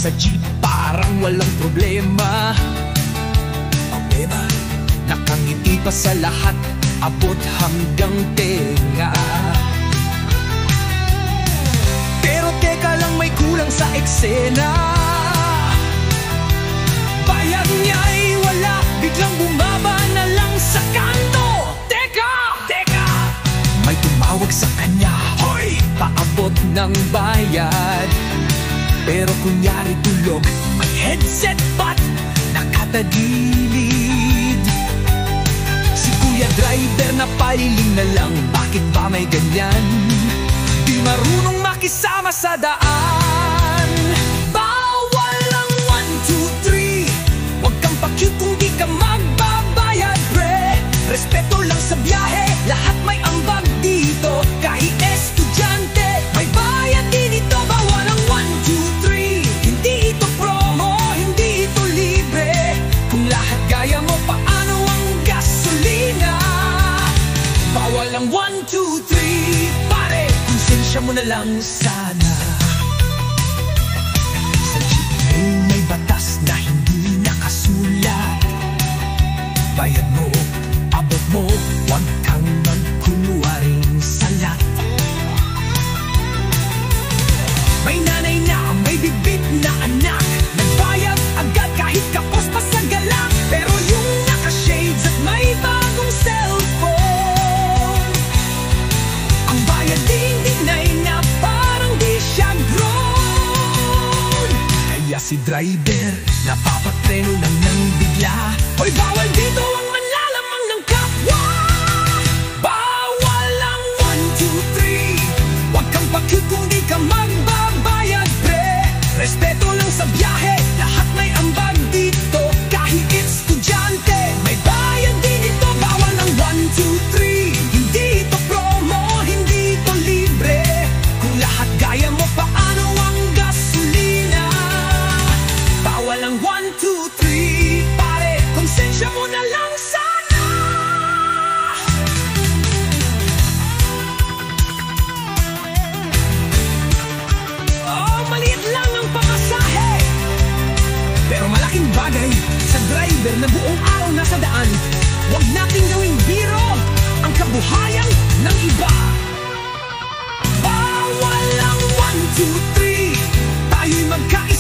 sa jeep parang walang problema. Nakangiti pa sa lahat, abot hanggang tenga. Pero teka lang, may kulang sa eksena. Bayad niya'y wala, biglang bumaba na lang sa kanto. Teka! May tumawag sa kanya, hoy! Paabot ng bayad. Pero kunyari tulog, may headset ba't nakatagilid? Si kuya driver na pailing na lang, bakit ba may ganyan? Di marunong makisama sa daan. Bawal ang 1, 2, 3. Huwag kang pa-cute kung di ka magbabayad, pre. Respeto lang sa biyahe, lahat may ambag dito. Kahit estudyante, may bayad din ito. Bawal ang 1, 2, 3. Hindi ito promo, hindi ito libre. Kung lahat gaya mo, paano ang gasolina? Bawal ang 1, 2, 3. Pare, konsensya mo na lang sana. Sa jeep may batas na hindi nakasulat. Bayad mo, abot mo, huwag kang magkunwaring salat. May nanay na may bibit na anak, nagbayad agad kahit kapos pa sa galak. Pero yung naka-shades at may bagong cellphone, ang bayad din dinay na parang di siya grown. Kaya si driver napapatreno nang bigla, hoy, bawal dito ang manlalamang ng kapwa. Bawal ang 1, 2, 3. Huwag kang pa-cute kung di ka magbabayad, pre. Respeto lang sa biyahe, lahat may ambag dito. Kahit estudyante, may bayad din ito. Bawal ang 1, 2, 3. Hindi ito promo, hindi ito libre. Kung lahat gaya mo, paano ang gasolina? Bawal ang 1, 2, 3. Pare, konsensya mo na lang sana. Oh, maliit lang ang pamasahe, pero malaking bagay sa driver na buong araw nasa daan. Huwag nating gawing biro ang kabuhayan ng iba. Bawal ang 1, 2, 3. Tayo'y magkaisa.